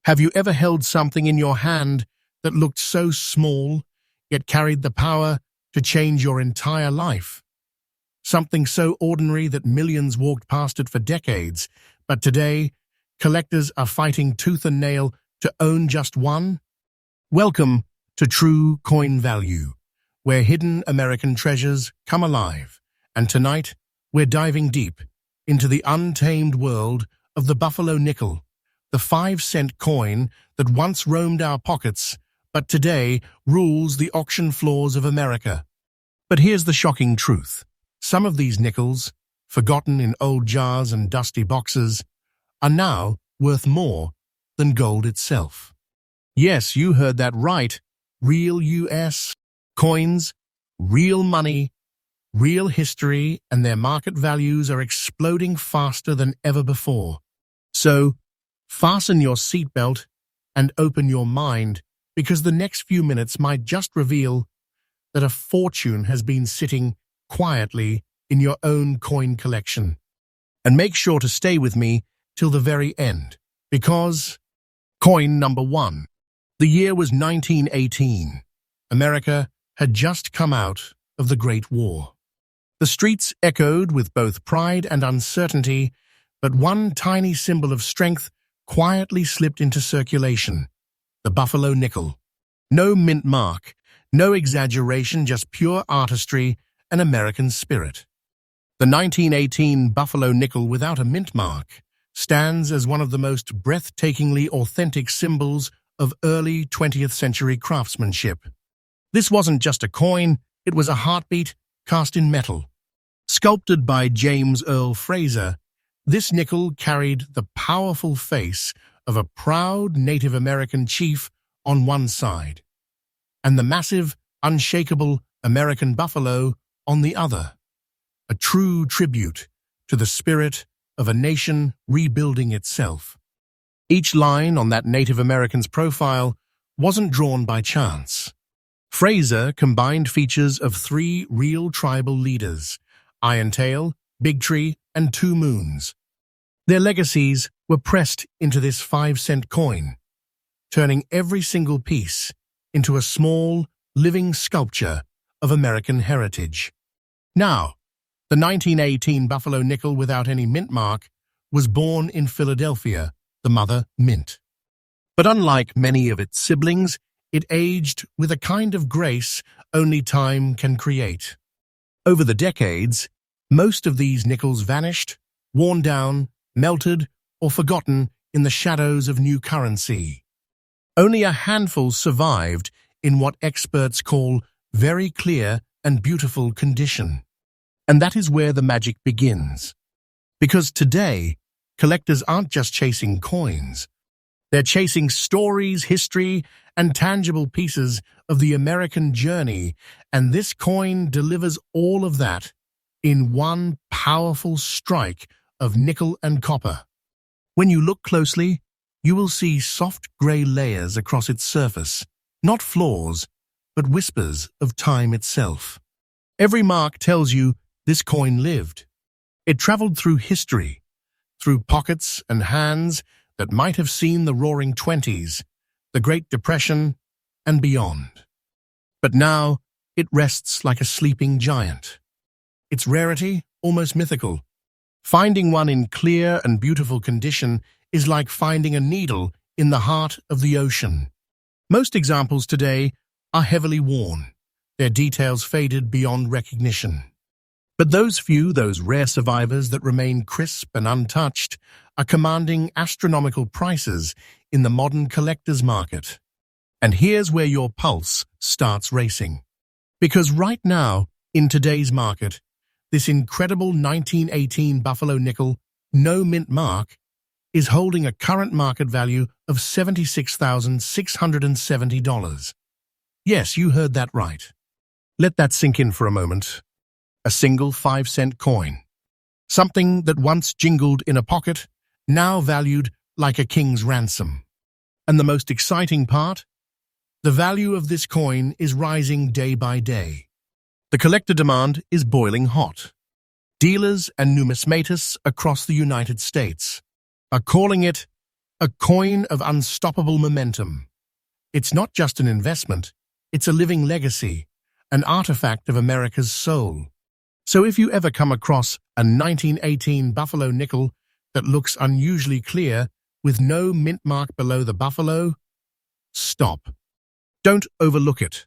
Have you ever held something in your hand that looked so small, yet carried the power to change your entire life? Something so ordinary that millions walked past it for decades, but today, collectors are fighting tooth and nail to own just one? Welcome to True Coin Value, where hidden American treasures come alive. And tonight, we're diving deep into the untamed world of the Buffalo nickel, the 5-cent coin that once roamed our pockets, but today rules the auction floors of America. But here's the shocking truth. Some of these nickels, forgotten in old jars and dusty boxes, are now worth more than gold itself. Yes, you heard that right. Real U.S. coins, real money, real history, and their market values are exploding faster than ever before. So, fasten your seatbelt and open your mind, because the next few minutes might just reveal that a fortune has been sitting quietly in your own coin collection. And make sure to stay with me till the very end, because coin number 1. The year was 1918. America had just come out of the Great War. The streets echoed with both pride and uncertainty, but one tiny symbol of strength quietly slipped into circulation: the Buffalo nickel. No mint mark, no exaggeration, just pure artistry and American spirit. The 1918 Buffalo nickel without a mint mark stands as one of the most breathtakingly authentic symbols of early 20th century craftsmanship. This wasn't just a coin, it was a heartbeat cast in metal. Sculpted by James Earl Fraser, this nickel carried the powerful face of a proud Native American chief on one side, and the massive, unshakable American buffalo on the other, a true tribute to the spirit of a nation rebuilding itself. Each line on that Native American's profile wasn't drawn by chance. Fraser combined features of 3 real tribal leaders: Iron Tail, Big Tree, and 2 Moons. Their legacies were pressed into this 5-cent coin, turning every single piece into a small, living sculpture of American heritage. Now, the 1918 Buffalo nickel without any mint mark was born in Philadelphia, the mother mint. But unlike many of its siblings, it aged with a kind of grace only time can create. Over the decades, most of these nickels vanished, worn down, melted, or forgotten in the shadows of new currency. Only a handful survived in what experts call very clear and beautiful condition. And that is where the magic begins. Because today, collectors aren't just chasing coins. They're chasing stories, history, and tangible pieces of the American journey, and this coin delivers all of that in one powerful strike of nickel and copper. When you look closely, you will see soft gray layers across its surface, not flaws, but whispers of time itself. Every mark tells you this coin lived. It traveled through history, through pockets and hands that might have seen the Roaring Twenties, the Great Depression, and beyond. But now it rests like a sleeping giant. Its rarity, almost mythical. Finding one in clear and beautiful condition is like finding a needle in the heart of the ocean. Most examples today are heavily worn, their details faded beyond recognition. But those few, those rare survivors that remain crisp and untouched, are commanding astronomical prices in the modern collector's market. And here's where your pulse starts racing. Because right now, in today's market, this incredible 1918 Buffalo nickel, no mint mark, is holding a current market value of $76,670. Yes, you heard that right. Let that sink in for a moment. A single 5-cent coin. Something that once jingled in a pocket, now valued like a king's ransom. And the most exciting part? The value of this coin is rising day by day. The collector demand is boiling hot. Dealers and numismatists across the United States are calling it A coin of unstoppable momentum. It's not just an investment, it's a living legacy, an artifact of America's soul. So if you ever come across a 1918 buffalo nickel that looks unusually clear with no mint mark below the buffalo, stop. Don't overlook it,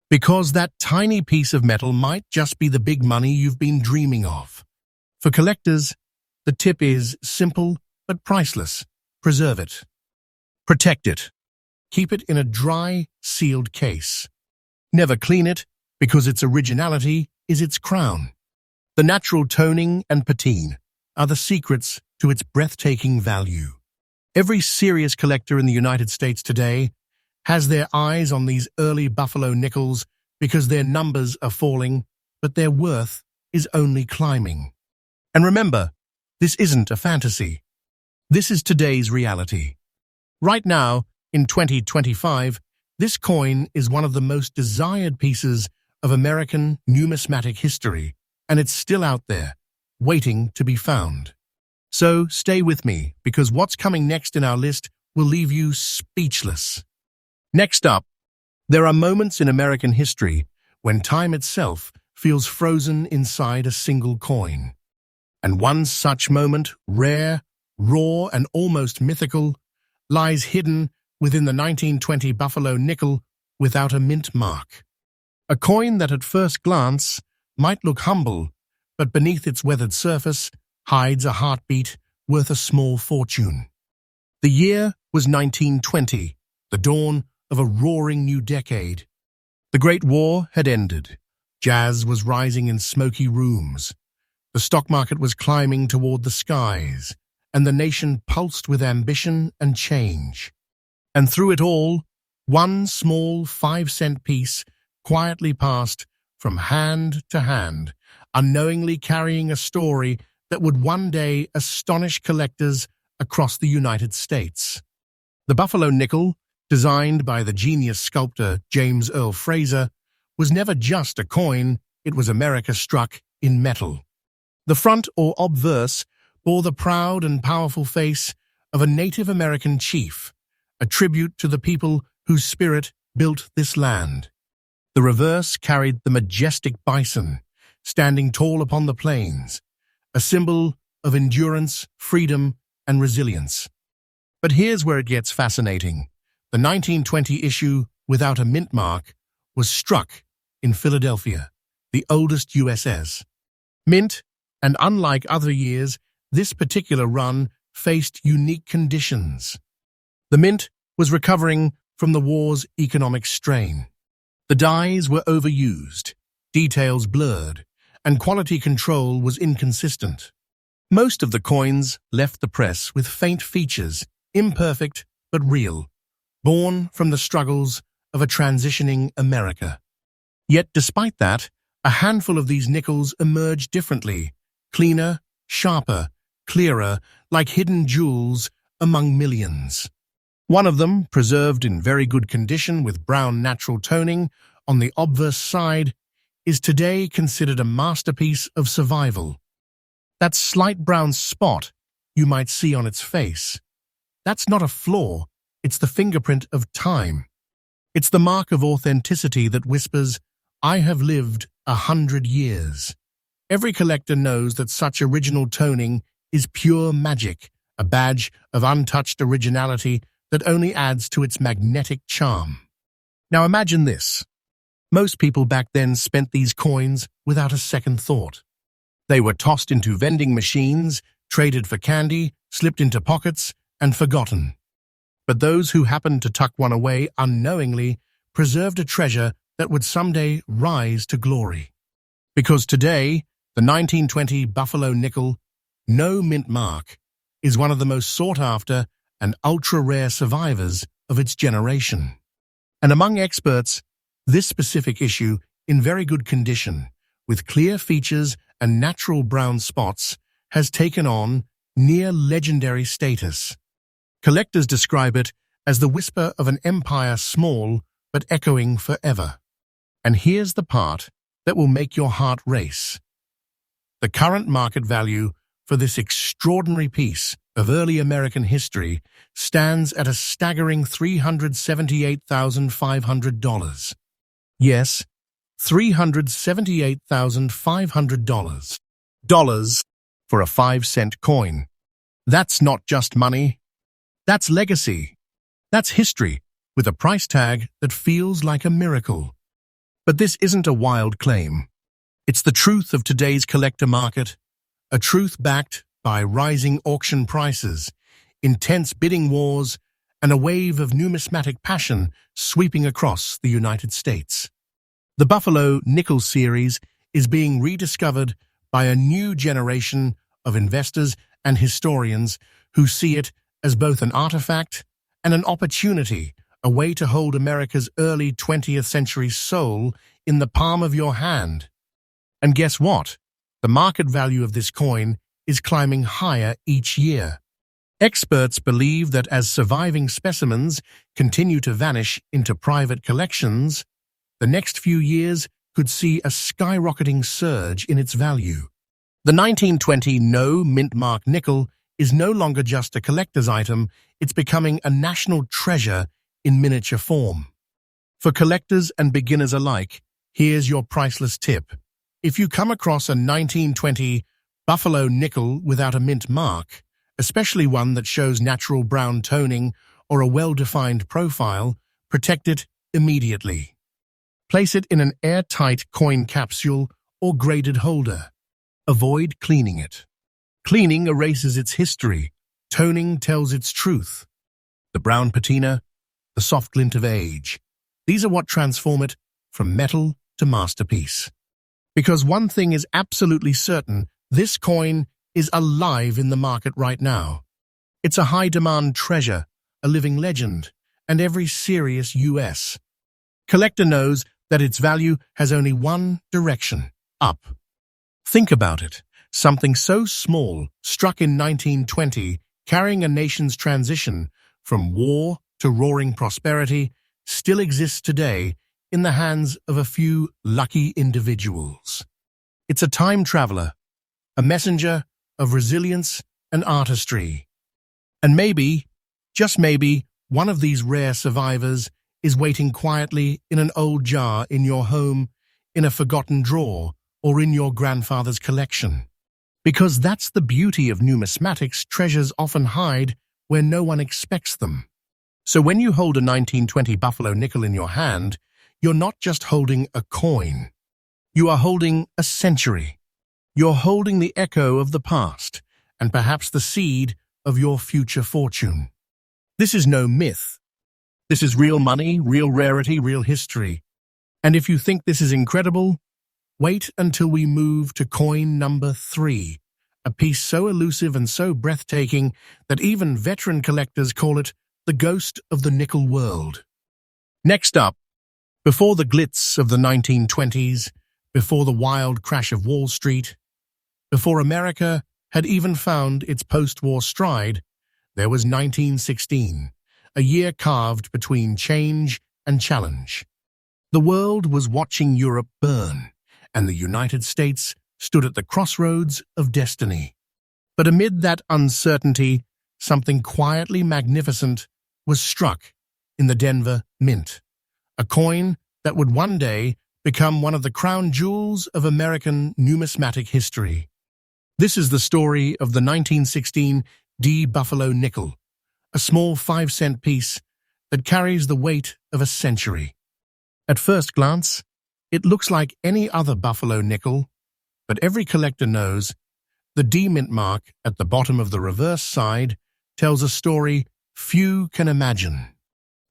because that tiny piece of metal might just be the big money you've been dreaming of. For collectors, the tip is simple but priceless. Preserve it. Protect it. Keep it in a dry, sealed case. Never clean it, because its originality is its crown. The natural toning and patine are the secrets to its breathtaking value. Every serious collector in the United States today has their eyes on these early buffalo nickels because their numbers are falling, but their worth is only climbing. And remember, this isn't a fantasy. This is today's reality. Right now, in 2025, this coin is one of the most desired pieces of American numismatic history, and it's still out there, waiting to be found. So stay with me, because what's coming next in our list will leave you speechless. Next up, there are moments in American history when time itself feels frozen inside a single coin. And one such moment, rare, raw, and almost mythical, lies hidden within the 1920 buffalo nickel without a mint mark. A coin that at first glance might look humble, but beneath its weathered surface hides a heartbeat worth a small fortune. The year was 1920, the dawn of a roaring new decade. The Great War had ended. Jazz was rising in smoky rooms. The stock market was climbing toward the skies, and the nation pulsed with ambition and change. And through it all, one small 5-cent piece quietly passed from hand to hand, unknowingly carrying a story that would one day astonish collectors across the United States. The buffalo nickel, designed by the genius sculptor James Earl Fraser, was never just a coin, it was America struck in metal. The front or obverse bore the proud and powerful face of a Native American chief, a tribute to the people whose spirit built this land. The reverse carried the majestic bison, standing tall upon the plains, a symbol of endurance, freedom, and resilience. But here's where it gets fascinating. The 1920 issue, without a mint mark, was struck in Philadelphia, the oldest USS. Mint, and unlike other years, this particular run faced unique conditions. The mint was recovering from the war's economic strain. The dies were overused, details blurred, and quality control was inconsistent. Most of the coins left the press with faint features, imperfect but real, born from the struggles of a transitioning America. Yet despite that, a handful of these nickels emerged differently, cleaner, sharper, clearer, like hidden jewels among millions. One of them, preserved in very good condition with brown natural toning on the obverse side, is today considered a masterpiece of survival. That slight brown spot you might see on its face, that's not a flaw, it's the fingerprint of time. It's the mark of authenticity that whispers, "I have lived 100 years." Every collector knows that such original toning is pure magic, a badge of untouched originality that only adds to its magnetic charm. Now imagine this. Most people back then spent these coins without a second thought. They were tossed into vending machines, traded for candy, slipped into pockets, and forgotten. But those who happened to tuck one away unknowingly preserved a treasure that would someday rise to glory. Because today, the 1920 buffalo nickel, no mint mark, is one of the most sought-after and ultra-rare survivors of its generation. And among experts, this specific issue, in very good condition, with clear features and natural brown spots, has taken on near-legendary status. Collectors describe it as the whisper of an empire small but echoing forever. And here's the part that will make your heart race. The current market value for this extraordinary piece of early American history stands at a staggering $378,500. Yes, $378,500. Dollars for a 5-cent coin. That's not just money. That's legacy. That's history, with a price tag that feels like a miracle. But this isn't a wild claim. It's the truth of today's collector market, a truth backed by rising auction prices, intense bidding wars, and a wave of numismatic passion sweeping across the United States. The Buffalo Nickel series is being rediscovered by a new generation of investors and historians who see it as both an artifact and an opportunity, a way to hold America's early 20th century soul in the palm of your hand. And guess what? The market value of this coin is climbing higher each year. Experts believe that as surviving specimens continue to vanish into private collections, the next few years could see a skyrocketing surge in its value. The 1920 no mint mark nickel is no longer just a collector's item, it's becoming a national treasure in miniature form. For collectors and beginners alike, here's your priceless tip. If you come across a 1920 Buffalo nickel without a mint mark, especially one that shows natural brown toning or a well-defined profile, protect it immediately. Place it in an airtight coin capsule or graded holder. Avoid cleaning it. Cleaning erases its history. Toning tells its truth. The brown patina, the soft glint of age. These are what transform it from metal to masterpiece. Because one thing is absolutely certain, this coin is alive in the market right now. It's a high-demand treasure, a living legend, and every serious U.S. collector knows that its value has only one direction, up. Think about it. Something so small, struck in 1920, carrying a nation's transition from war to roaring prosperity, still exists today in the hands of a few lucky individuals. It's a time traveler, a messenger of resilience and artistry. And maybe, just maybe, one of these rare survivors is waiting quietly in an old jar in your home, in a forgotten drawer, or in your grandfather's collection. Because that's the beauty of numismatics, treasures often hide where no one expects them. So when you hold a 1920 Buffalo nickel in your hand, you're not just holding a coin. You are holding a century. You're holding the echo of the past, and perhaps the seed of your future fortune. This is no myth. This is real money, real rarity, real history. And if you think this is incredible, wait until we move to coin number 3, a piece so elusive and so breathtaking that even veteran collectors call it the ghost of the nickel world. Next up, before the glitz of the 1920s, before the wild crash of Wall Street, before America had even found its post-war stride, there was 1916, a year carved between change and challenge. The world was watching Europe burn, and the United States stood at the crossroads of destiny. But amid that uncertainty, something quietly magnificent was struck in the Denver Mint, a coin that would one day become one of the crown jewels of American numismatic history. This is the story of the 1916 D Buffalo nickel, a small 5-cent piece that carries the weight of a century. At first glance, it looks like any other Buffalo nickel, but every collector knows the D mint mark at the bottom of the reverse side tells a story few can imagine.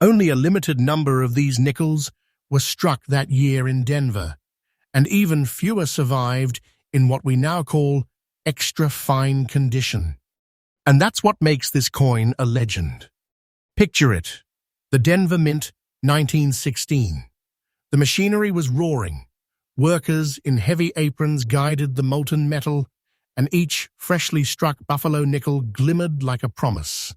Only a limited number of these nickels were struck that year in Denver, and even fewer survived in what we now call extra fine condition. And that's what makes this coin a legend. Picture it, the Denver Mint, 1916. The machinery was roaring. Workers in heavy aprons guided the molten metal, and each freshly struck Buffalo nickel glimmered like a promise.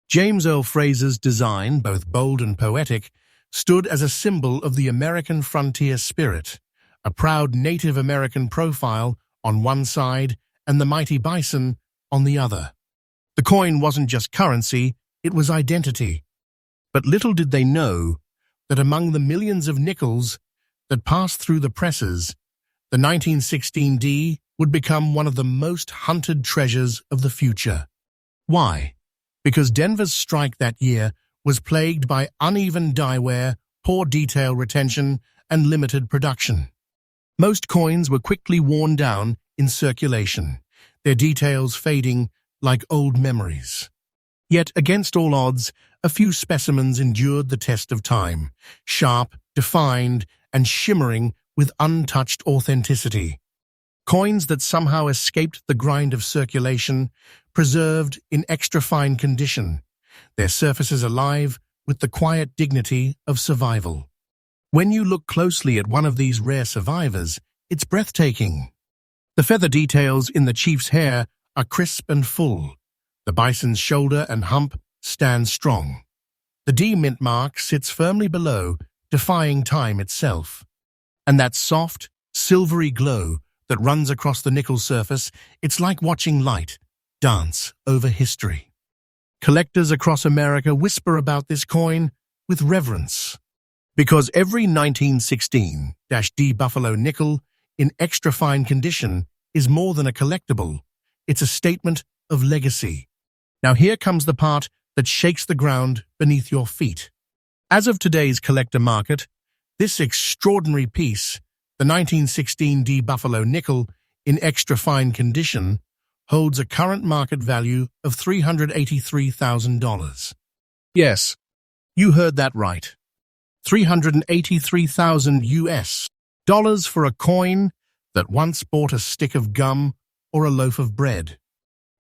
James Earl Fraser's design, both bold and poetic, stood as a symbol of the American frontier spirit, a proud Native American profile on one side and the mighty bison on the other. The coin wasn't just currency, it was identity. But little did they know that among the millions of nickels that passed through the presses, the 1916D would become one of the most hunted treasures of the future. Why? Because Denver's strike that year was plagued by uneven die wear, poor detail retention, and limited production. Most coins were quickly worn down in circulation, their details fading like old memories. Yet, against all odds, a few specimens endured the test of time, sharp, defined, and shimmering with untouched authenticity. Coins that somehow escaped the grind of circulation, preserved in extra-fine condition, their surfaces alive with the quiet dignity of survival. When you look closely at one of these rare survivors, it's breathtaking. The feather details in the chief's hair are crisp and full. The bison's shoulder and hump stand strong. The D mint mark sits firmly below, defying time itself. And that soft, silvery glow that runs across the nickel surface, it's like watching light dance over history. Collectors across America whisper about this coin with reverence, because every 1916-D Buffalo nickel in extra fine condition is more than a collectible. It's a statement of legacy. Now here comes the part that shakes the ground beneath your feet. As of today's collector market, this extraordinary piece, the 1916D Buffalo nickel in extra fine condition, holds a current market value of $383,000. Yes, you heard that right. $383,000 for a coin that once bought a stick of gum or a loaf of bread.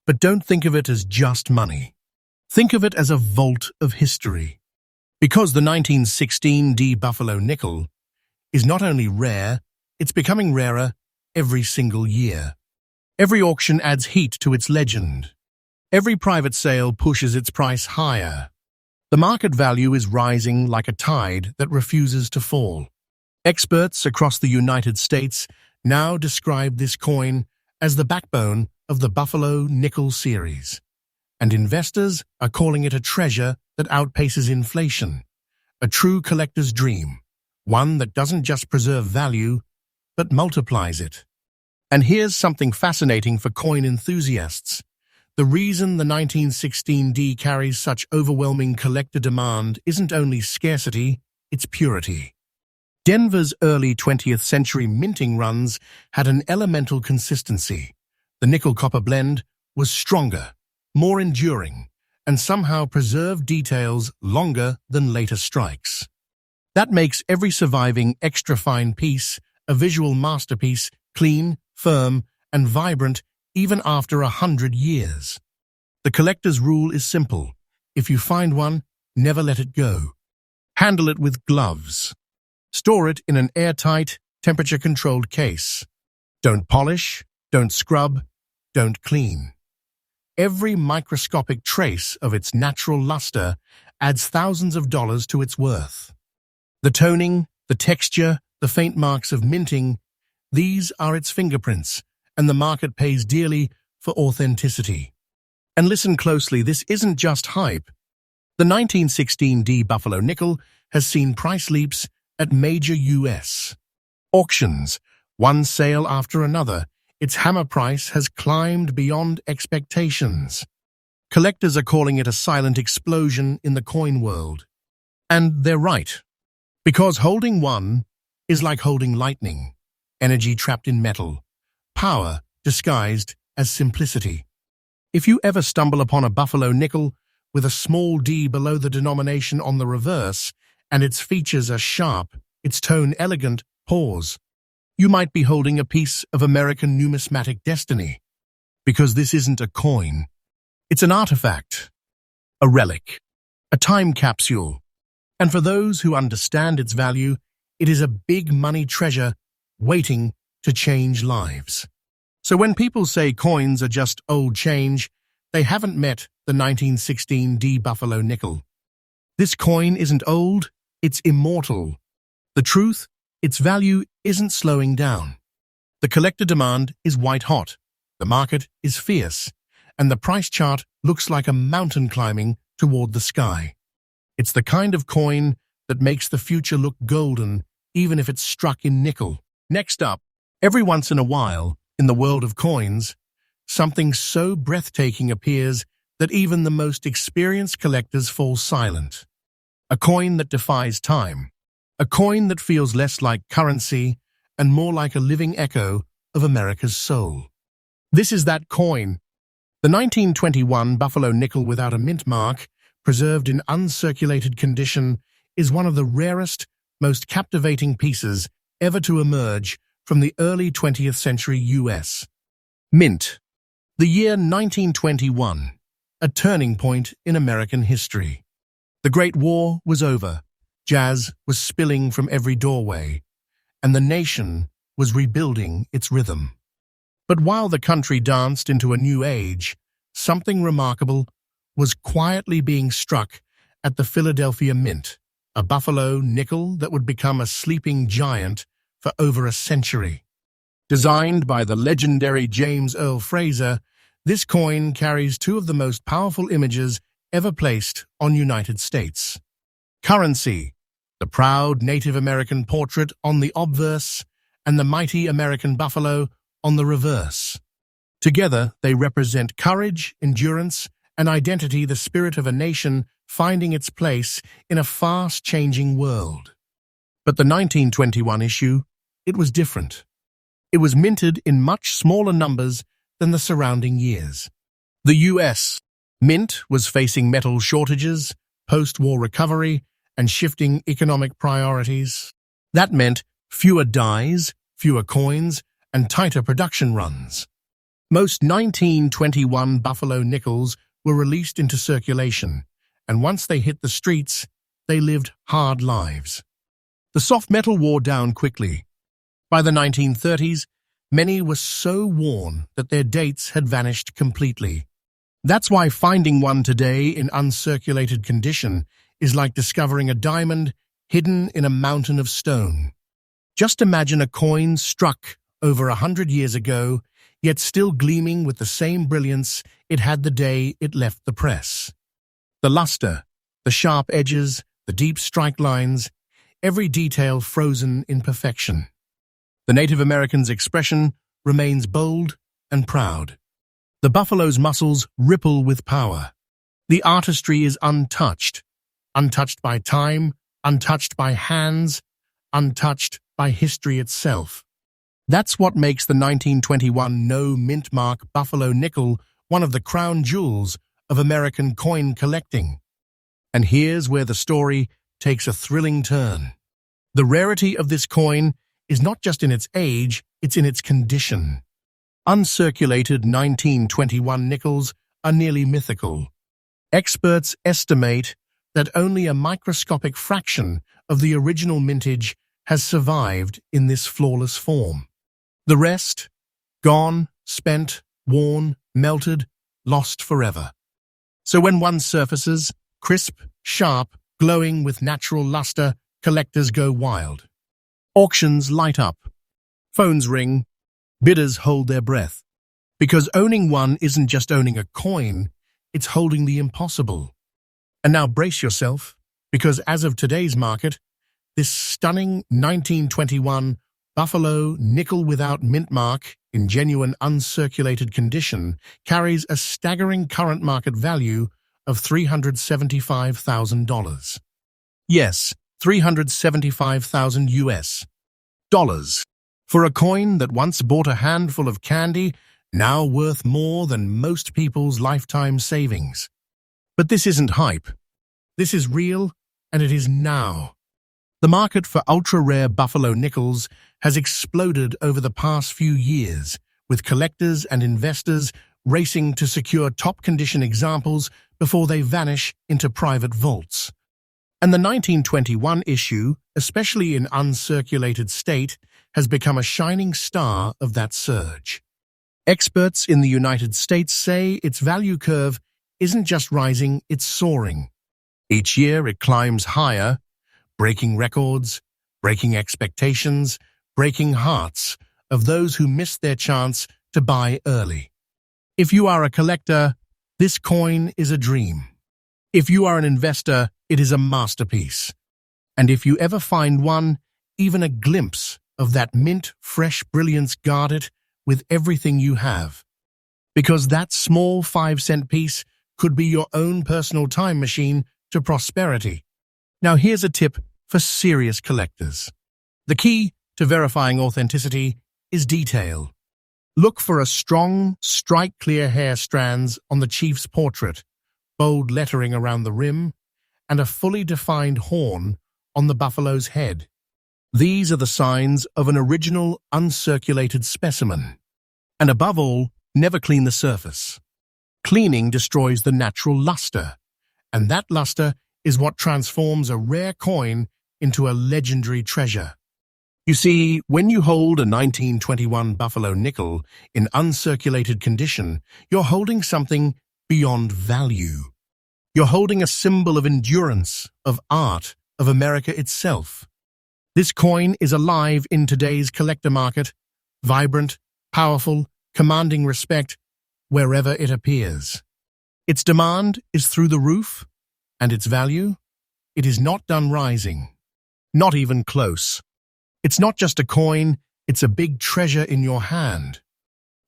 But don't think of it as just money. Think of it as a vault of history. Because the 1916D Buffalo nickel is not only rare, it's becoming rarer every single year. Every auction adds heat to its legend. Every private sale pushes its price higher. The market value is rising like a tide that refuses to fall. Experts across the United States now describe this coin as the backbone of the Buffalo Nickel series, and investors are calling it a treasure that outpaces inflation, a true collector's dream, one that doesn't just preserve value, but multiplies it. And here's something fascinating for coin enthusiasts. The reason the 1916D carries such overwhelming collector demand isn't only scarcity, it's purity. Denver's early 20th century minting runs had an elemental consistency. The nickel-copper blend was stronger, more enduring, and somehow preserved details longer than later strikes. That makes every surviving extra-fine piece a visual masterpiece, clean, firm, and vibrant even after 100 years. The collector's rule is simple. If you find one, never let it go. Handle it with gloves. Store it in an airtight, temperature-controlled case. Don't polish, don't scrub, don't clean. Every microscopic trace of its natural luster adds thousands of dollars to its worth. The toning, the texture, the faint marks of minting, these are its fingerprints, and the market pays dearly for authenticity. And listen closely, this isn't just hype. The 1916D Buffalo nickel has seen price leaps at major U.S. auctions. One sale after another, its hammer price has climbed beyond expectations. Collectors are calling it a silent explosion in the coin world. And they're right, because holding one is like holding lightning, energy trapped in metal, power disguised as simplicity. If you ever stumble upon a Buffalo nickel with a small d below the denomination on the reverse, and its features are sharp, its tone elegant, pause. You might be holding a piece of American numismatic destiny, because this isn't a coin. It's an artifact, a relic, a time capsule. And for those who understand its value, it is a big money treasure waiting to change lives. So when people say coins are just old change, they haven't met the 1916D Buffalo nickel. This coin isn't old, it's immortal. The truth, its value isn't slowing down. The collector demand is white hot. The market is fierce, and the price chart looks like a mountain climbing toward the sky. It's the kind of coin that makes the future look golden, even if it's struck in nickel. Next up, every once in a while, in the world of coins, something so breathtaking appears that even the most experienced collectors fall silent. A coin that defies time. A coin that feels less like currency and more like a living echo of America's soul. This is that coin. The 1921 Buffalo nickel without a mint mark, preserved in uncirculated condition, is one of the rarest, most captivating pieces ever to emerge from the early 20th century US. Mint. The year 1921, a turning point in American history. The Great War was over, jazz was spilling from every doorway, and the nation was rebuilding its rhythm. But while the country danced into a new age, something remarkable was quietly being struck at the Philadelphia Mint, a Buffalo nickel that would become a sleeping giant for over a century. Designed by the legendary James Earl Fraser, this coin carries two of the most powerful images ever placed on United States. Currency, the proud Native American portrait on the obverse, and the mighty American buffalo on the reverse. Together, they represent courage, endurance, and identity, the spirit of a nation finding its place in a fast-changing world. But the 1921 issue, it was different. It was minted in much smaller numbers than the surrounding years. The U.S. Mint was facing metal shortages, post-war recovery, and shifting economic priorities. That meant fewer dies, fewer coins, and tighter production runs. Most 1921 Buffalo nickels were released into circulation, and once they hit the streets, they lived hard lives. The soft metal wore down quickly. By the 1930s, many were so worn that their dates had vanished completely. That's why finding one today in uncirculated condition is like discovering a diamond hidden in a mountain of stone. Just imagine a coin struck over 100 years ago, yet still gleaming with the same brilliance it had the day it left the press. The luster, the sharp edges, the deep strike lines, every detail frozen in perfection. The Native American's expression remains bold and proud. The buffalo's muscles ripple with power. The artistry is untouched, untouched by time, untouched by hands, untouched by history itself. That's what makes the 1921 no mint mark Buffalo nickel one of the crown jewels of American coin collecting. And here's where the story takes a thrilling turn. The rarity of this coin is not just in its age, it's in its condition. Uncirculated 1921 nickels are nearly mythical. Experts estimate that only a microscopic fraction of the original mintage has survived in this flawless form. The rest, gone, spent, worn, melted, lost forever. So when one surfaces, crisp, sharp, glowing with natural luster, collectors go wild. Auctions light up. Phones ring. Bidders hold their breath. Because owning one isn't just owning a coin, it's holding the impossible. And now brace yourself, because as of today's market, this stunning 1921 Buffalo nickel without mint mark in genuine uncirculated condition carries a staggering current market value of $375,000. Yes, $375,000 US dollars. For a coin that once bought a handful of candy, now worth more than most people's lifetime savings. But this isn't hype. This is real, and it is now. The market for ultra-rare Buffalo nickels has exploded over the past few years, with collectors and investors racing to secure top-condition examples before they vanish into private vaults. And the 1921 issue, especially in uncirculated state, has become a shining star of that surge. Experts in the United States say its value curve isn't just rising, it's soaring. Each year it climbs higher, breaking records, breaking expectations, breaking hearts of those who missed their chance to buy early. If you are a collector, this coin is a dream. If you are an investor, it is a masterpiece. And if you ever find one, even a glimpse of that mint-fresh brilliance, guard it with everything you have. Because that small 5-cent piece could be your own personal time machine to prosperity. Now here's a tip for serious collectors. The key to verifying authenticity is detail. Look for a strong, strike-clear hair strands on the chief's portrait, bold lettering around the rim, and a fully defined horn on the buffalo's head. These are the signs of an original, uncirculated specimen. And above all, never clean the surface. Cleaning destroys the natural luster, and that luster is what transforms a rare coin into a legendary treasure. You see, when you hold a 1921 buffalo nickel in uncirculated condition, you're holding something beyond value. You're holding a symbol of endurance, of art, of America itself. This coin is alive in today's collector market, vibrant, powerful, commanding respect wherever it appears. Its demand is through the roof, and its value? It is not done rising. Not even close. It's not just a coin, it's a big treasure in your hand.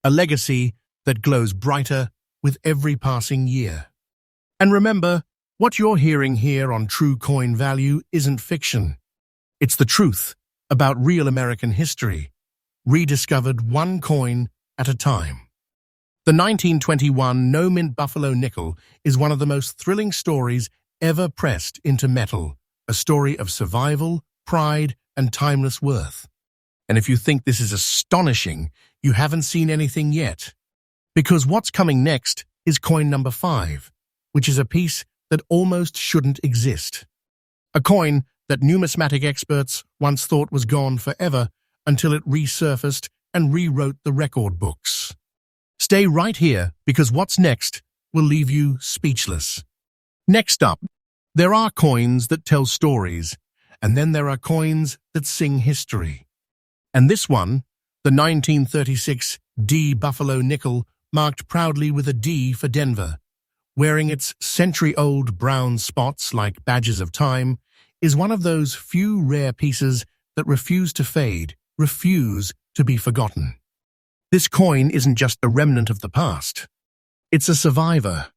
A legacy that glows brighter with every passing year. And remember, what you're hearing here on True Coin Value isn't fiction. It's the truth about real American history, rediscovered one coin at a time. The 1921 no-mint buffalo nickel is one of the most thrilling stories ever pressed into metal, a story of survival, pride, and timeless worth. And if you think this is astonishing, you haven't seen anything yet. Because what's coming next is coin number 5, which is a piece that almost shouldn't exist. A coin that numismatic experts once thought was gone forever until it resurfaced and rewrote the record books. Stay right here, because what's next will leave you speechless. Next up, there are coins that tell stories, and then there are coins that sing history. And this one, the 1936 D Buffalo Nickel, marked proudly with a D for Denver, wearing its century-old brown spots like badges of time, is one of those few rare pieces that refuse to fade, refuse to be forgotten. This coin isn't just a remnant of the past. It's a survivor,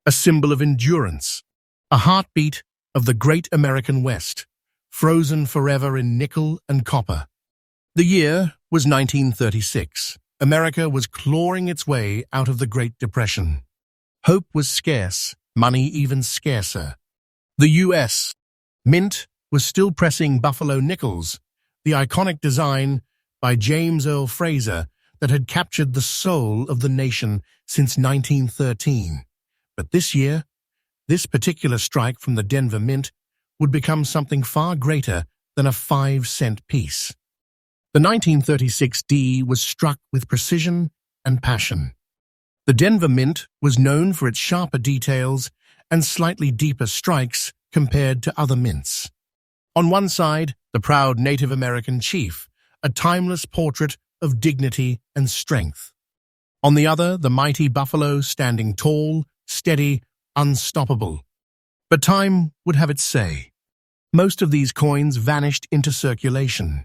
a symbol of endurance, a heartbeat of the great American West, frozen forever in nickel and copper. The year was 1936. America was clawing its way out of the Great Depression. Hope was scarce, money even scarcer. The U.S. Mint was still pressing buffalo nickels, the iconic design by James Earl Fraser that had captured the soul of the nation since 1913. But this year, this particular strike from the Denver Mint would become something far greater than a 5-cent piece. The 1936 D was struck with precision and passion. The Denver Mint was known for its sharper details and slightly deeper strikes compared to other mints. On one side, the proud Native American chief, a timeless portrait of dignity and strength. On the other, the mighty buffalo standing tall, steady, unstoppable. But time would have its say. Most of these coins vanished into circulation.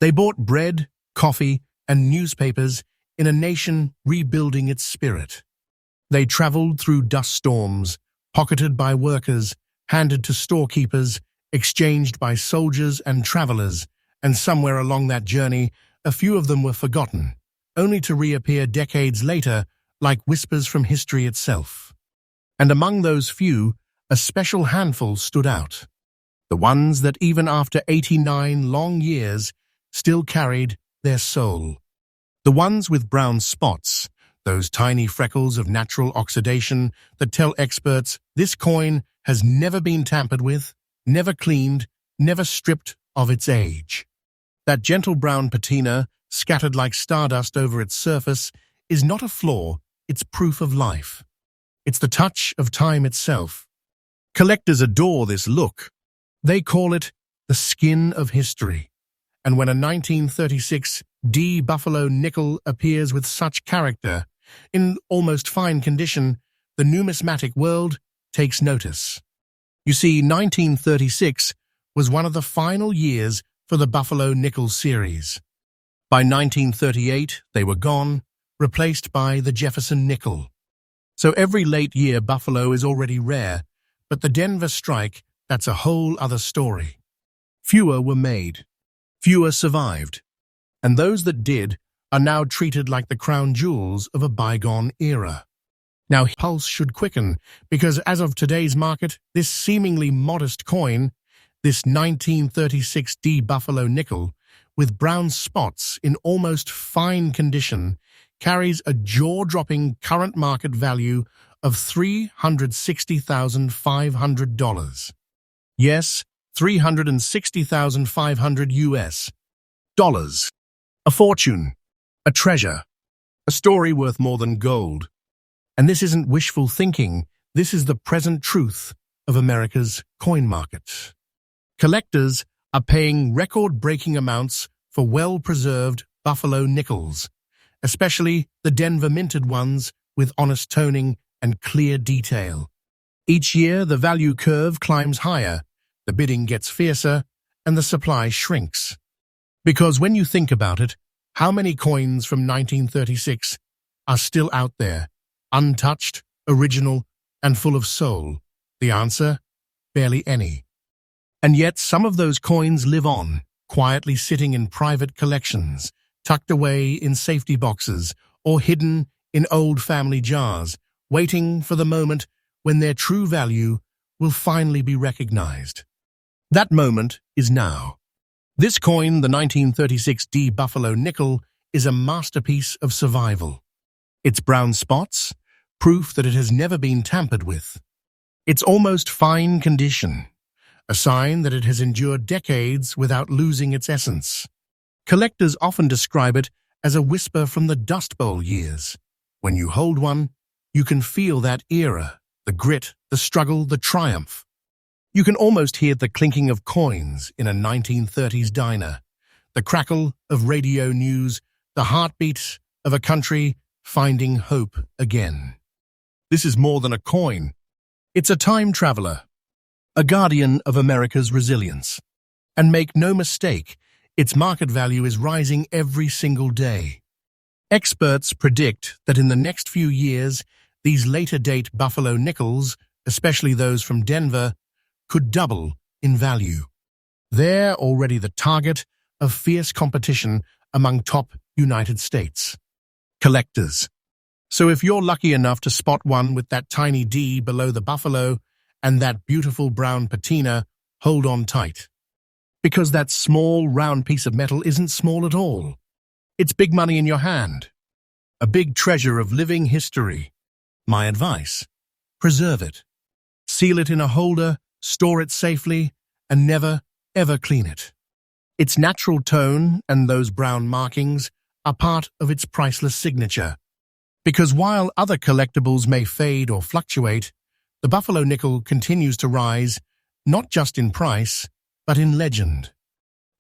They bought bread, coffee, and newspapers in a nation rebuilding its spirit. They traveled through dust storms, pocketed by workers, handed to storekeepers, exchanged by soldiers and travelers, and somewhere along that journey, a few of them were forgotten, only to reappear decades later like whispers from history itself. And among those few, a special handful stood out. The ones that even after 89 long years still carried their soul. The ones with brown spots, those tiny freckles of natural oxidation that tell experts this coin has never been tampered with, never cleaned, never stripped of its age. That gentle brown patina, scattered like stardust over its surface, is not a flaw, it's proof of life. It's the touch of time itself. Collectors adore this look. They call it the skin of history. And when a 1936 D Buffalo Nickel appears with such character, In almost fine condition, the numismatic world takes notice. You see, 1936 was one of the final years for the Buffalo nickel series. By 1938, they were gone, replaced by the Jefferson nickel. So every late year Buffalo is already rare, but the Denver strike, that's a whole other story. Fewer were made. Fewer survived. And those that did are now treated like the crown jewels of a bygone era. Now, pulse should quicken, because as of today's market, this seemingly modest coin, this 1936 D Buffalo nickel, with brown spots in almost fine condition, carries a jaw-dropping current market value of $360,500. Yes, $360,500 US dollars. A fortune, a treasure, a story worth more than gold. And this isn't wishful thinking, this is the present truth of America's coin market. Collectors are paying record-breaking amounts for well-preserved Buffalo nickels, especially the Denver minted ones with honest toning and clear detail. Each year, the value curve climbs higher, the bidding gets fiercer, and the supply shrinks. Because when you think about it, how many coins from 1936 are still out there, untouched, original, and full of soul? The answer? Barely any. And yet some of those coins live on, quietly sitting in private collections, tucked away in safety boxes, or hidden in old family jars, waiting for the moment when their true value will finally be recognized. That moment is now. This coin, the 1936 D Buffalo nickel, is a masterpiece of survival. Its brown spots, proof that it has never been tampered with. Its almost fine condition, a sign that it has endured decades without losing its essence. Collectors often describe it as a whisper from the Dust Bowl years. When you hold one, you can feel that era, the grit, the struggle, the triumph. You can almost hear the clinking of coins in a 1930s diner, the crackle of radio news, the heartbeat of a country finding hope again. This is more than a coin. It's a time traveler, a guardian of America's resilience. And make no mistake, its market value is rising every single day. Experts predict that in the next few years, these later-date Buffalo nickels, especially those from Denver, could double in value. They're already the target of fierce competition among top United States collectors. So if you're lucky enough to spot one with that tiny D below the Buffalo and that beautiful brown patina, hold on tight. Because that small, round piece of metal isn't small at all. It's big money in your hand. A big treasure of living history. My advice: preserve it. Seal it in a holder, store it safely, and never, ever clean it. Its natural tone and those brown markings are part of its priceless signature. Because while other collectibles may fade or fluctuate, the Buffalo nickel continues to rise, not just in price, but in legend.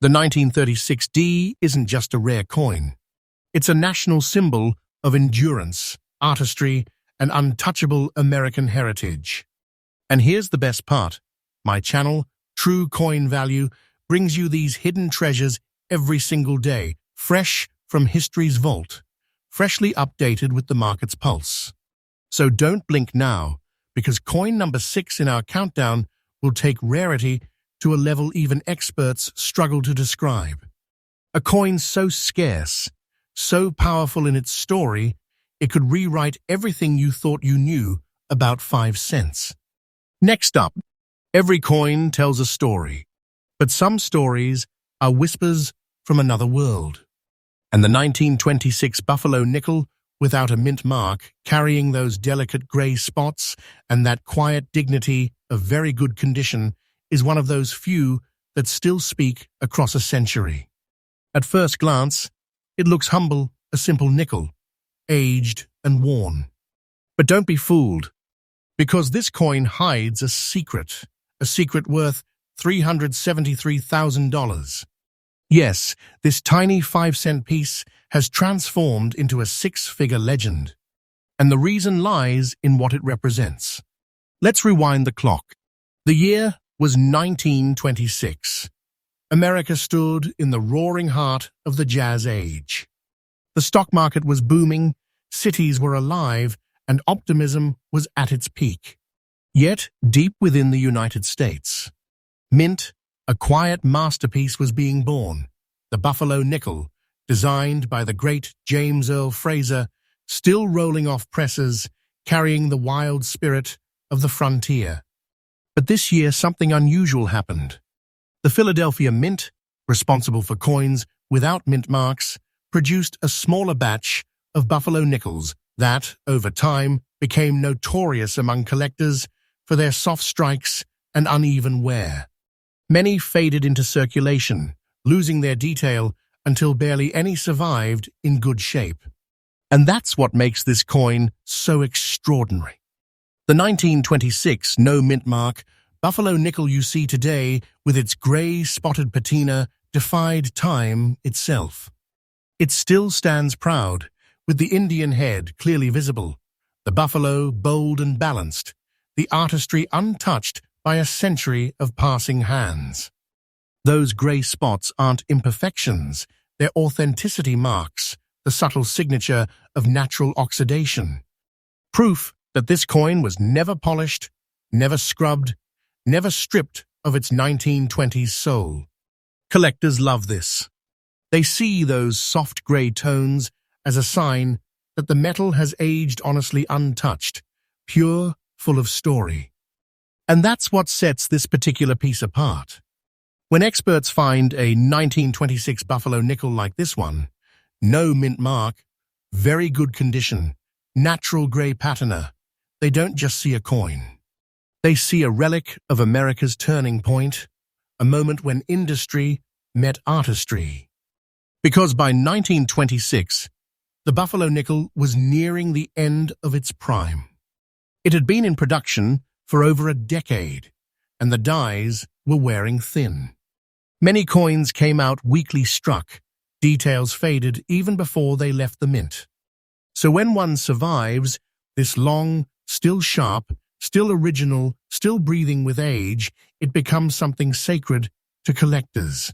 The 1936 D isn't just a rare coin. It's a national symbol of endurance, artistry, and untouchable American heritage. And here's the best part. My channel, True Coin Value, brings you these hidden treasures every single day, fresh from history's vault, freshly updated with the market's pulse. So don't blink now, because coin number 6 in our countdown will take rarity to a level even experts struggle to describe. A coin so scarce, so powerful in its story, it could rewrite everything you thought you knew about 5 cents. Next up, every coin tells a story, but some stories are whispers from another world. And the 1926 Buffalo nickel, without a mint mark, carrying those delicate grey spots and that quiet dignity of very good condition, is one of those few that still speak across a century. At first glance, it looks humble, a simple nickel, aged and worn. But don't be fooled, because this coin hides a secret worth $373,000. Yes, this tiny 5-cent piece has transformed into a 6-figure legend. and the reason lies in what it represents. Let's rewind the clock. The year was 1926. America stood in the roaring heart of the Jazz Age. The stock market was booming, cities were alive, and optimism was at its peak. Yet, deep within the United States, mint, a quiet masterpiece, was being born. The Buffalo nickel, designed by the great James Earl Fraser, still rolling off presses, carrying the wild spirit of the frontier. But this year something unusual happened. The Philadelphia Mint, responsible for coins without mint marks, produced a smaller batch of Buffalo nickels that, over time, became notorious among collectors for their soft strikes and uneven wear. Many faded into circulation, losing their detail until barely any survived in good shape. And that's what makes this coin so extraordinary. The 1926 no mint mark Buffalo nickel you see today, with its grey spotted patina, defied time itself. It still stands proud, with the Indian head clearly visible, the buffalo bold and balanced, the artistry untouched by a century of passing hands. Those grey spots aren't imperfections, they're authenticity marks, the subtle signature of natural oxidation. Proof that this coin was never polished, never scrubbed, never stripped of its 1920s soul. Collectors love this. They see those soft grey tones as a sign that the metal has aged honestly untouched, pure, full of story. And that's what sets this particular piece apart. When experts find a 1926 Buffalo nickel like this one, no mint mark, very good condition, natural grey patina, they don't just see a coin. They see a relic of America's turning point, a moment when industry met artistry. Because by 1926, the Buffalo nickel was nearing the end of its prime. It had been in production for over a decade, and the dies were wearing thin. Many coins came out weakly struck, details faded even before they left the mint. So when one survives this long, still sharp, still original, still breathing with age, it becomes something sacred to collectors.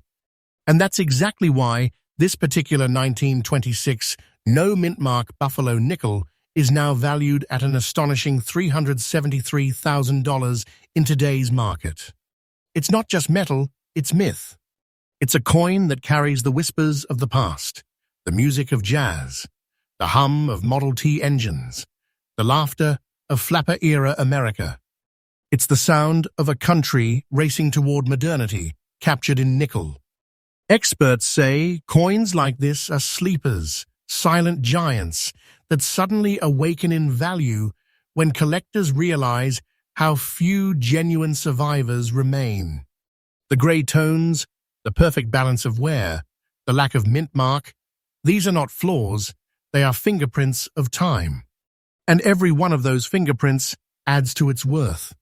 And that's exactly why this particular 1926 no mint mark Buffalo nickel is now valued at an astonishing $373,000 in today's market. It's not just metal, it's myth. It's a coin that carries the whispers of the past, the music of jazz, the hum of Model T engines, the laughter of flapper-era America. It's the sound of a country racing toward modernity, captured in nickel. Experts say coins like this are sleepers, silent giants that suddenly awaken in value when collectors realize how few genuine survivors remain. The grey tones, the perfect balance of wear, the lack of mint mark, these are not flaws, they are fingerprints of time. And every one of those fingerprints adds to its worth.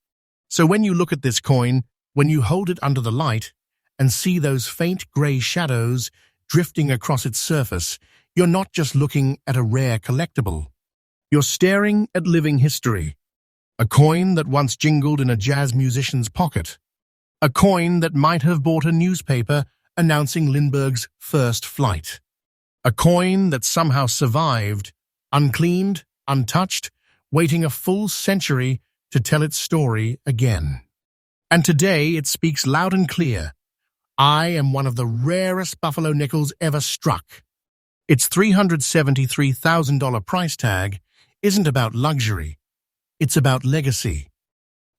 So when you look at this coin, when you hold it under the light and see those faint grey shadows drifting across its surface, you're not just looking at a rare collectible. You're staring at living history. A coin that once jingled in a jazz musician's pocket. A coin that might have bought a newspaper announcing Lindbergh's first flight. A coin that somehow survived, uncleaned, untouched, waiting a full century to tell its story again. And today it speaks loud and clear. I am one of the rarest Buffalo nickels ever struck. Its $373,000 price tag isn't about luxury. It's about legacy.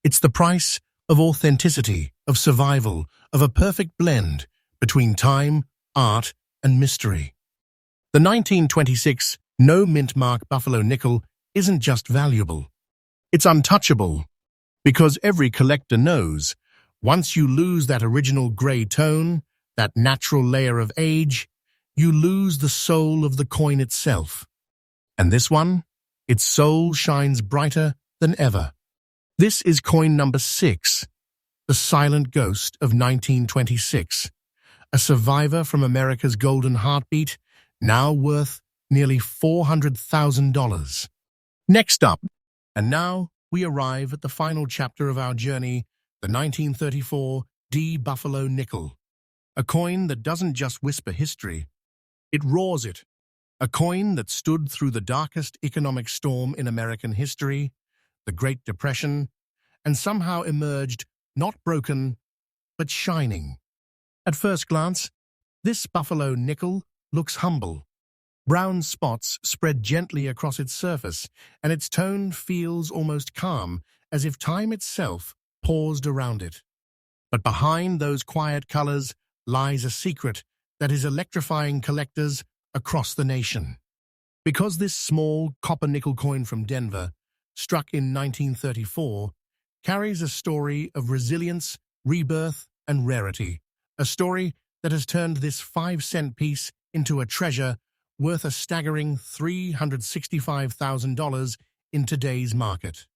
It's the price of authenticity, of survival, of a perfect blend between time, art, and mystery. The 1926 no mint mark Buffalo nickel isn't just valuable. It's untouchable, because every collector knows once you lose that original grey tone, that natural layer of age, you lose the soul of the coin itself. And this one, its soul shines brighter than ever. This is coin number 6, the silent ghost of 1926, a survivor from America's golden heartbeat, now worth nearly $400,000. Next up, and now we arrive at the final chapter of our journey, the 1934 D Buffalo Nickel, a coin that doesn't just whisper history, it roars it. A coin that stood through the darkest economic storm in American history, the Great Depression, and somehow emerged not broken, but shining. At first glance, this Buffalo Nickel looks humble. Brown spots spread gently across its surface, and its tone feels almost calm, as if time itself paused around it. But behind those quiet colors lies a secret that is electrifying collectors across the nation. Because this small copper-nickel coin from Denver, struck in 1934, carries a story of resilience, rebirth, and rarity, a story that has turned this 5-cent piece into a treasure worth a staggering $365,000 in today's market.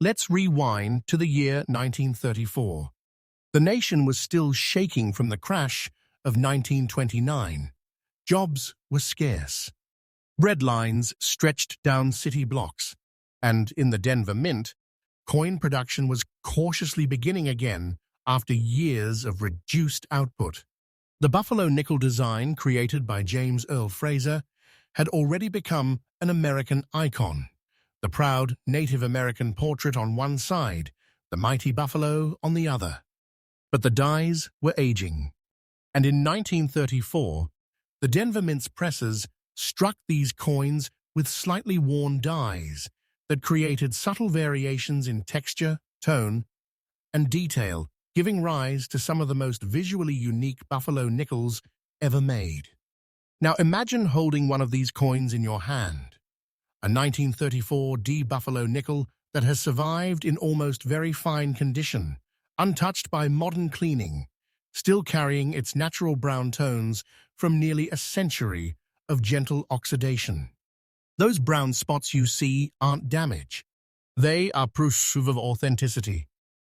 Let's rewind to the year 1934. The nation was still shaking from the crash of 1929. Jobs were scarce. Bread lines stretched down city blocks, and in the Denver Mint, coin production was cautiously beginning again after years of reduced output. The Buffalo nickel design, created by James Earl Fraser, had already become an American icon. The proud Native American portrait on one side, the mighty buffalo on the other. But the dies were aging, and in 1934, the Denver Mint's presses struck these coins with slightly worn dies that created subtle variations in texture, tone, and detail, giving rise to some of the most visually unique Buffalo nickels ever made. Now imagine holding one of these coins in your hand, a 1934 D Buffalo nickel that has survived in almost very fine condition, untouched by modern cleaning, still carrying its natural brown tones from nearly a century of gentle oxidation. Those brown spots you see aren't damage. They are proof of authenticity.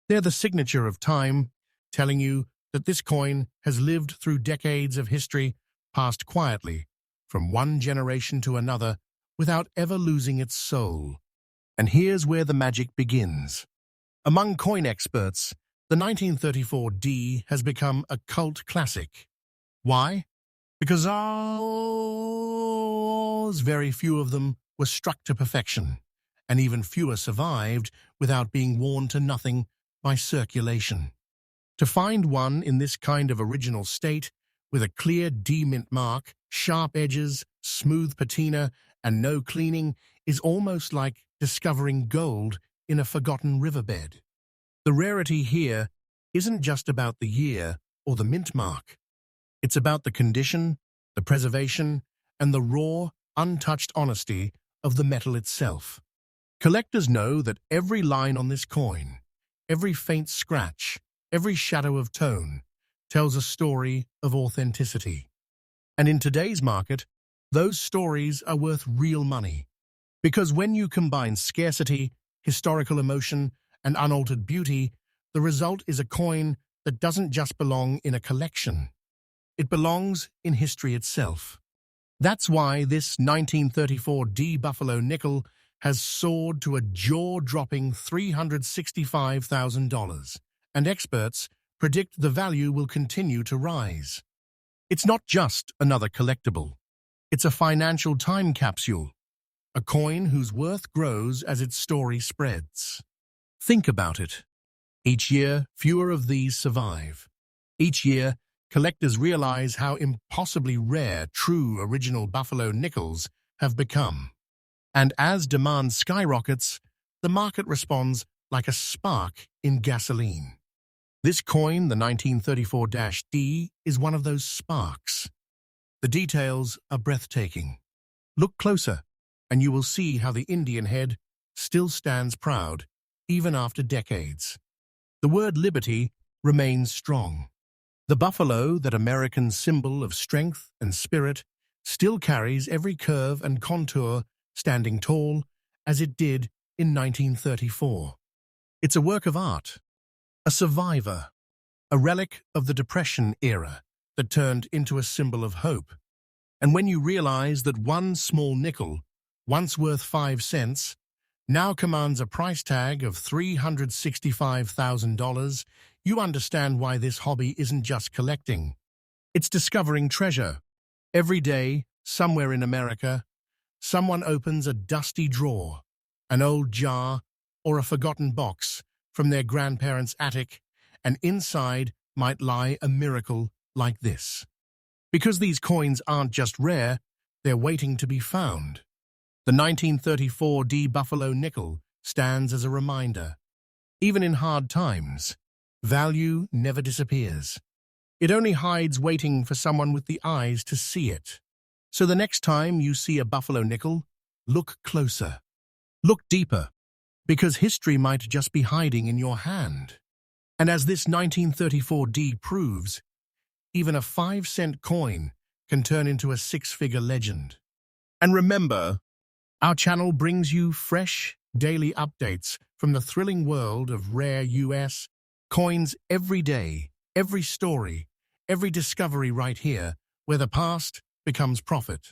They're the signature of time, telling you that this coin has lived through decades of history, passed quietly from one generation to another without ever losing its soul. And here's where the magic begins. Among coin experts, the 1934 D has become a cult classic. Why? Because very few of them were struck to perfection, and even fewer survived without being worn to nothing by circulation. To find one in this kind of original state, with a clear D mint mark, sharp edges, smooth patina, and no cleaning, is almost like discovering gold in a forgotten riverbed. The rarity here isn't just about the year or the mint mark. It's about the condition, the preservation, and the raw, untouched honesty of the metal itself. Collectors know that every line on this coin, every faint scratch, every shadow of tone, tells a story of authenticity. And in today's market, those stories are worth real money. Because when you combine scarcity, historical emotion, and unaltered beauty, the result is a coin that doesn't just belong in a collection. It belongs in history itself. That's why this 1934 D Buffalo nickel has soared to a jaw-dropping $365,000, and experts predict the value will continue to rise. It's not just another collectible. It's a financial time capsule, a coin whose worth grows as its story spreads. Think about it. Each year, fewer of these survive. Each year, collectors realize how impossibly rare true original Buffalo nickels have become. And as demand skyrockets, the market responds like a spark in gasoline. This coin, the 1934-D, is one of those sparks. The details are breathtaking. Look closer, and you will see how the Indian head still stands proud, even after decades. The word liberty remains strong. The buffalo, that American symbol of strength and spirit, still carries every curve and contour standing tall as it did in 1934. It's a work of art, a survivor, a relic of the Depression era that turned into a symbol of hope. And when you realize that one small nickel, once worth 5 cents, now commands a price tag of $365,000, you understand why this hobby isn't just collecting. It's discovering treasure. Every day, somewhere in America, someone opens a dusty drawer, an old jar, or a forgotten box from their grandparents' attic, and inside might lie a miracle like this. Because these coins aren't just rare, they're waiting to be found. The 1934 D Buffalo nickel stands as a reminder. Even in hard times, value never disappears. It only hides waiting for someone with the eyes to see it. So the next time you see a buffalo nickel, look closer. Look deeper, because history might just be hiding in your hand. And as this 1934 D proves, even a 5-cent coin can turn into a 6-figure legend. And remember, our channel brings you fresh, daily updates from the thrilling world of rare US coins every day, every story, every discovery right here, where the past becomes profit.